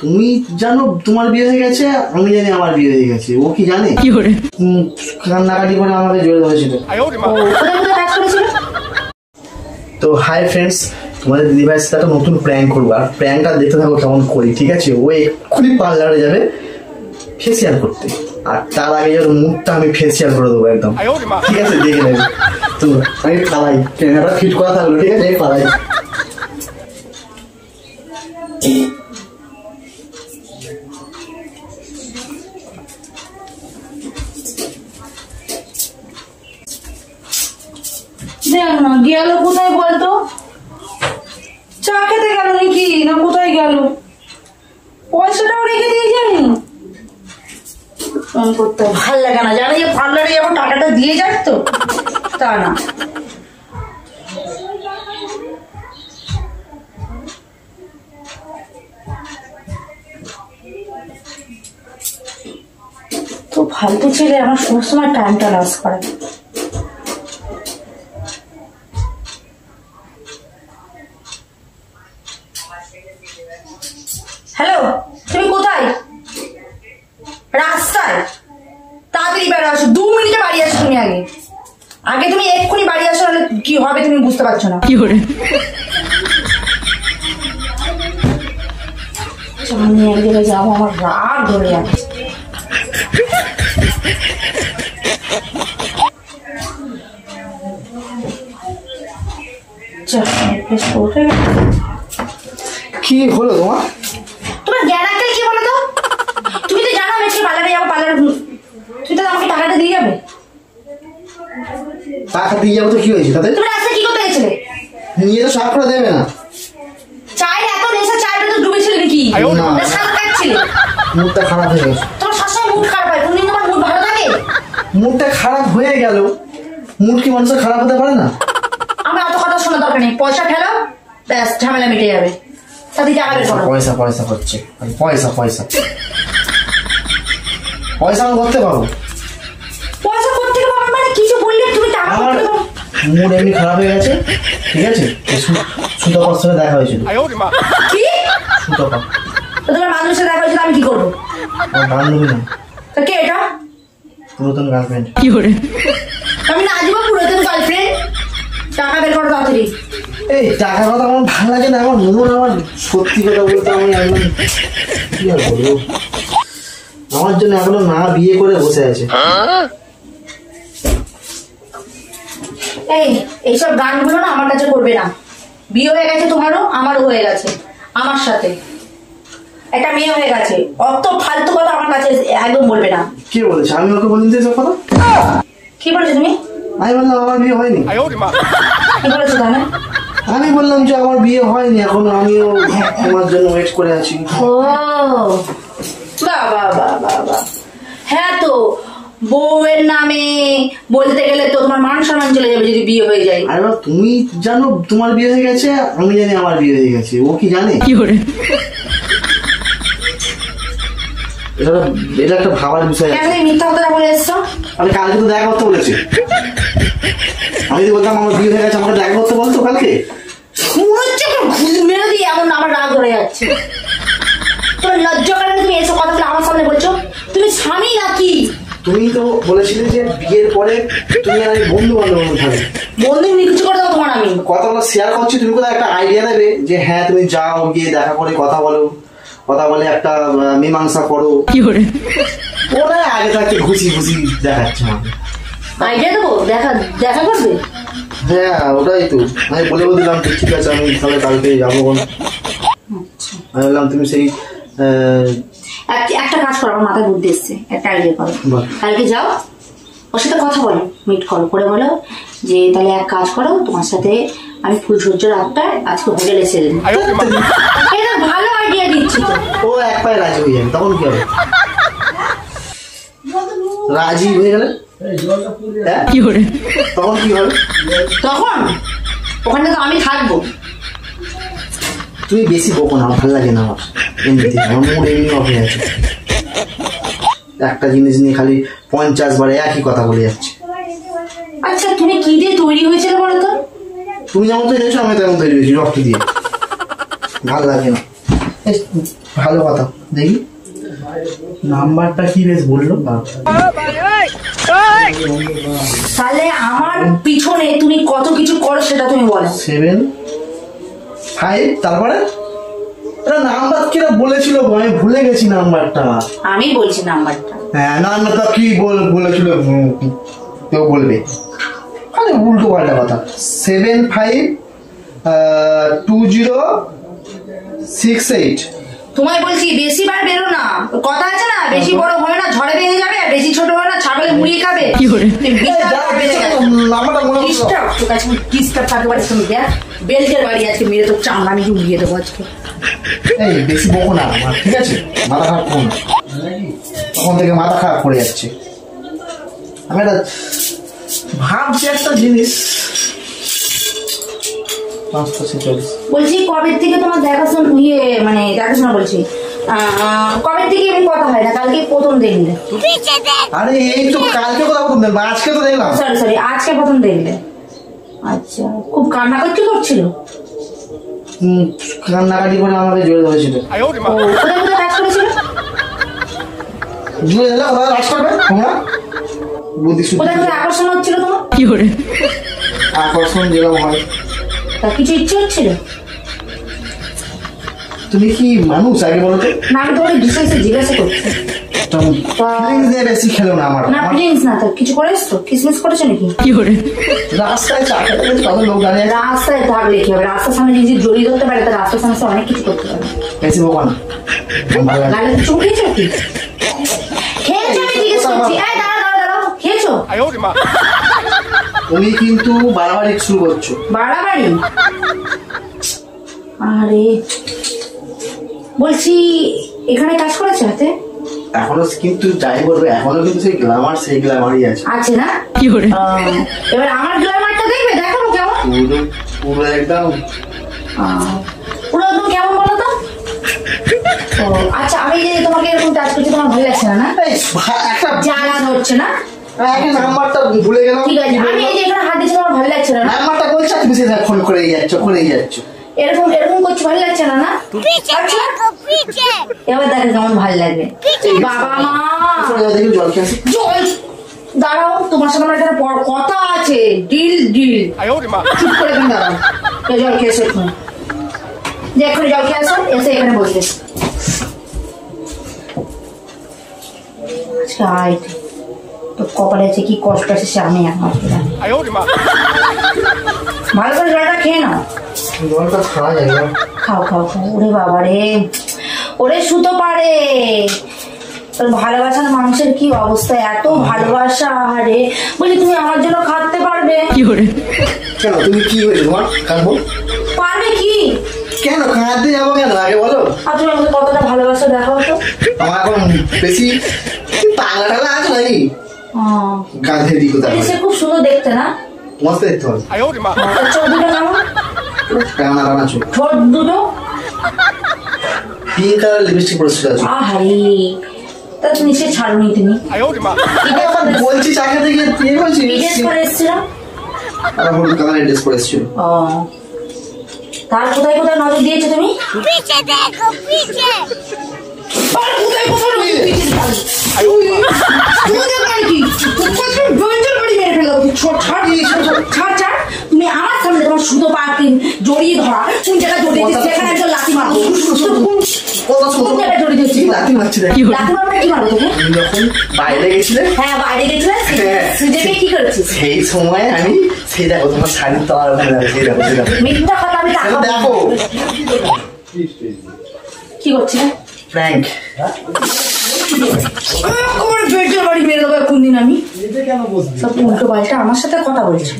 তুমি জানো তোমার বিয়ে হয়ে গেছে, আমি জানি আমার বিয়ে হয়ে গেছে। ও কি জানে? কান্নাকাটি করে আমাকে জোরে ধরেছিল। তো হাই ফ্রেন্ডস, তোমাদের দিদিভাইয়ের সাথে একটা নতুন প্র্যাঙ্ক করবো, আর প্র্যাঙ্কটা দেখতে থাকো কেমন করি, ঠিক আছে? ও এক্ষুনি পার্লারে যাবে ফেসিয়াল করতে, আর তার আগে ওর মুখটা আমি ফেসিয়াল করে দেবো একদম, ঠিক আছে? দেখে নেবে। তো আমি পালাই, ক্যামেরাটা ফিট করা থাকলো, ঠিক আছে? পালাই। দেখ না গেল কোথায় বলতো? চা খেতে গেল নাকি না কোথায় গেল? পয়সাটাও রেখে দিয়ে যায়নি। ফোন করতে ভাল লাগে না, জানো যে পার্লারে যাবো টাকাটা দিয়ে যাস তো, তা না। তো ফালতু ছেলে আমার সবসময় টাইমটা লস করে। হ্যালো, তুমি কোথায়? রাস্তায়? তাড়াতাড়ি বেরো, আসো 2 মিনিটে বাড়ি আসো। তুমি আগে আগে তুমি এক্ষুনি বাড়ি আসো, নাহলে কি হবে তুমি বুঝতে পারছো না। কি করে আমি এক জায়গায় যাবো, আমার রাগ ধরে যাচ্ছে। কি হলো তোমার? তোমার জ্ঞান একটা কি বলো তো? তুমি তো জানো আমি আজকে পার্লারে যাবো, পার্লারে তুমি তো আমাকে টাকাটা দিয়ে যাবে। টাকা দিয়ে যাবো তো কি হয়েছে তাতে? তুমি রাস্তায় কি করতে গেছিলে? নিয়ে তো সাফ করে দেবে না। চায়ের এত নেশা, চায়ের তো ডুবেছিলে নাকি? সাত কাটছিলে, মুডটা খারাপ হয়ে গেছে। তোমার সবসময় মুড খারাপ হয়, কোনদিন তোমার মুড ভালো থাকে? মুডটা খারাপ হয়ে গেল, মুড কি মানুষের খারাপ হতে পারে না? আমি অত কথা শোনা দরকার নেই, পয়সা ঠেলো, ব্যাস ঝামেলা মিটে যাবে। তাতে টাকা বের করো। পয়সা পয়সা হচ্ছে, পয়সা পয়সা পয়সা আমি করতে পারবো। পয়সা করতে পারবো মানে কিছু বললে তুমি টাকা করতে পারো। মুড এমনি খারাপ হয়ে গেছে, ঠিক আছে? সুতপার সাথে দেখা হয়েছিল। কি সুতপা? তোমার মানুষের সাথে দেখা হয়েছিল, আমি কি করবো? আমার বান্ধবী না। তা কে এটা? পুরাতন গার্লফ্রেন্ড। কি করে আমি না আসবো? পুরাতন গার্লফ্রেন্ড? টাকা বের করো তাড়াতাড়ি। এই টাকার কথা আমার ভালো লাগে না, আমার মন, আমার সত্যি কথা বলতে আমি একদম কি আর বলবো, আমার জন্য এখনো না বিয়ে করে বসে আছে। এইসব গানগুলো না আমার কাছে করবে না। বিয়ে হয়ে গেছে তোমারও, আমারও হয়ে গেছে, আমার সাথে একটা মেয়ে হয়ে গেছে। অত ফালতু কথা আমার কাছে একদম বলবে না। কে বলেছে? আমি ওকে বলিনি এসব কথা। কি বলেছো তুমি? আমি বললাম আমার বিয়ে হয়নি। কি বলেছো তাহলে? আমি বললাম যে আমার বিয়ে হয়নি এখনো, আমিও তোমার জন্য ওয়েট করে আছি। ও বাবা বাবা বাবা, হ্যাঁ তো বউয়ের নামে বলতে গেলে তো তোমার মান সম্মান চলে যাবে যদি বিয়ে হয়ে যায়। আরে তুমি জানো তোমার বিয়ে হয়ে গেছে, আমি জানি আমার বিয়ে হয়ে গেছে। ও কি জানে? কি করে এটা একটা ভাবার বিষয়। মিথ্যা কথা বলে এসছো? আমি কালকে তো দেখা করতে বলেছি। আমি যদি বলতাম আমার বিয়ে হয়ে গেছে, আমাকে দেখা করতে বলতো কালকে। মেরে দিয়ে এমন আমার রাগ ধরে যাচ্ছে। তোমার লজ্জা করে তুমি এসব কথাগুলো আমার সামনে বলছো? তুমি স্বামী নাকি? তুমি তো বলেছিলে যে বিয়ের পরে তুমি আর বন্ধু বান্ধব থাকবে। বন্ধু কিছু করে দাও তোমার। আমি কথাগুলো শেয়ার করছি, তুমি কোথাও একটা আইডিয়া দেবে যে হ্যাঁ তুমি যাও, গিয়ে দেখা করে কথা বলো, কথা বলে একটা মীমাংসা করো। কি করে ওরা আগে থাকতে ঘুষি ঘুষি দেখাচ্ছে আমাকে। আইডিয়া দেবো, দেখা দেখা করবে? হ্যাঁ ওটাই তো আমি বলে দিলাম। ঠিক আছে আমি তাহলে কালকে যাবো। আমি বললাম তুমি সেই একটা কাজ করো, আমার মাথায় বুদ্ধি এসছে, একটা আইডিয়া করো। কালকে যাও, ওর সাথে কথা বলো, মিট কল করে বলো যে তাহলে এক কাজ করো, তোমার সাথে আমি ফুলসজ্জার রাতটা আজকে হোটেলে সেরে দিই। এটা ভালো আইডিয়া দিচ্ছি তো। ও এক পায়ে রাজি হয়ে যাবে, তখন কি হবে? রাজি হয়ে গেলে কি হবে? তখন কি হবে? তখন ওখানে তো আমি থাকবো। তুমি বেশি বকো না, ভালো লাগে না আমার। এমনিতে আমার মুড এমনি অফ হয়ে আছে। একটা জিনিস নিয়ে খালি 50 বারে একই কথা বলে যাচ্ছে। আচ্ছা তুমি কি দিয়ে তৈরি হয়েছিল বলো তো? তুমি যেমন তৈরি হয়েছো আমি তেমন তৈরি হয়েছি, রক্ত দিয়ে। ভালো লাগে না। ভালো কথা, দেখি নাম্বারটা কি বেশ বললো না। তাহলে আমার পিছনে তুমি কত কিছু করো সেটা তুমি বলো। 7 তারপরে নাম্বার কিরা বলেছিল, আমি ভুলে গেছি নাম্বারটা। আমি বলছি নাম্বারটা। হ্যাঁ নাম্বারটা কি বলেছিল, কেউ বলবে আরে উল্টো পাল্টা কথা। 752068। তোমায় বলছি বেশি বার বেরো না, কথা আছে না, বেশি বড় হয় না ঝড়ে ভেঙে যাবে, আর বেশি ছোট হয় না ছাগলে মুড়িয়ে খাবে। বেল্টের বাড়ি আজকে মেরে তো চামড়া আমি উড়িয়ে দেবো আজকে। বেশি বকো না আমার, ঠিক আছে? মাথা খারাপ করো না, তখন থেকে মাথা খারাপ করে যাচ্ছে। আমি একটা ভাবছি একটা জিনিস। বলছি কবে থেকে তোমার দেখাশোনা মানে দেখাশোনা বলছি কবে থেকে এমনি কথা হয় না? কালকে প্রথম দেখলে? আরে এই তো কালকে কথা প্রথম দেখলাম, আজকে তো দেখলাম। সরি আজকে প্রথম দেখলে। আচ্ছা, খুব কান্নাকাটি করছিল? কান্নাকাটি করে আমাকে জোরে ধরেছিল। কোথায় কোথায় কাজ করেছিল? জোরে ধরলে কোথায় কাজ করবে তোমরা? কোথায় কোথায় আকর্ষণ হচ্ছিল তোমার? আকর্ষণ যেরকম হয়। তা কিছু ইচ্ছে হচ্ছিল? তুমি কি মানুষ আগে বলো তো? না আমি তোমাকে ডিটেলসে জিজ্ঞাসা করছি। বেশি খেলো না আমার। না প্লিজ না, তো কিছু করে এসছো? কিসমিস করেছো নাকি? রাস্তায় কত লোক দাঁড়িয়ে। রাস্তায় থাকলে কি হবে? রাস্তার সামনে যদি জড়িয়ে ধরতে পারে তাহলে রাস্তার সামনে অনেক কিছু করতে পারে। বেশি বোকা না। গালে চুম খেয়েছো কি? খেয়েছো? আমি জিজ্ঞেস করছি। দাঁড়াও খেয়েছো? তুমি কিন্তু বাড়াবাড়ি শুরু করছো। বাড়াবাড়ি? আরে বলছি এখানে কাজ করেছে হাতে? এখনো কিন্তু যাই বলবে, এখনো কিন্তু সেই গ্ল্যামারই আছে না? এবার আমার গ্ল্যামারটা দেখবে, দেখো কেমন পুরো একদম কেমন বলো তো? আচ্ছা আমি যে তোমাকে এরকম কাজ করছি তোমার ভালো লাগছে না? একটা জ্বালা ধরছে না? নাম্বারটা ভুলে গেলাম। ঠিক আছে, আমি এই যে এখানে হাত দিচ্ছি তোমার ভালো লাগছে না? নাম্বারটা বলছো তুমি ফোন করেই যাচ্ছ। এরকম করছি ভালো লাগছে না? না এবার দেখো কেমন ভালো লাগবে। বাবা মা জল খেয়ে জল দাঁড়াও, তোমার সাথে আমার একটা কথা আছে। ডিল চুপ করে এখানে দাঁড়াও। জল খেয়ে এসো এক্ষুনি, যে এক্ষুনি জল খেয়ে আসো, এসে এখানে বসবে। তো কপালে আছে কি কষ্ট আছে সে আমি একমাত্র জানি। ভালো করে জলটা খেয়ে নাও। জলটা খাওয়া যায় না। খাও। ওরে বাবা রে, ওরে সুতো পারে। ভালোবাসার মানুষের কি অবস্থা, এত ভালোবাসা। আরে বলি তুমি আমার জন্য খাটতে পারবে? কেন তুমি কি হয়েছে তোমার? কাঁদবো? পারবে কি? কেন কাঁদতে যাবো কেন আগে বলো? আর তুমি আমাকে কতটা ভালোবাসা দেখাও তো। আমার এখন বেশি পাগলা টাগলা আছে নাকি? কাঁধে দিকে সে খুব সুন্দর দেখতে না? মস্ত দেখতে হবে। চোখ দুটো কেমন? টানা চোখ। ঠোঁট দুটো পিঙ্ক কালার লিপস্টিক পরেছিল। আহারি, তা তুমি সে ছাড়ুনি তুমি? বলছি চাকে থেকে তুই বলছিস ড্রেস পরে এসেছিল? আর হলুদ কালারের ড্রেস পরে এসেছিল। তার কোথায় কোথায় নজর দিয়েছো তুমি? তুমি আমার সামনে তোমার সুতো পাতি জড়িয়ে ধরা, তুমি যেটা জড়িয়ে সেখানে একজন লাথি মারবো। বাইরে গেছিলে? হ্যাঁ বাইরে গেছিলে। কি করেছিস সেই সময়? আমি সেই দেখো তোমার শাড়ির তো আর মিথ্যা কথা। আমি দেখো কি করছি ফ্র্যাঙ্ক বাড়ি মেরে দেবো কোনদিন আমি। সব উল্টো পাল্টা আমার সাথে কথা বলছি।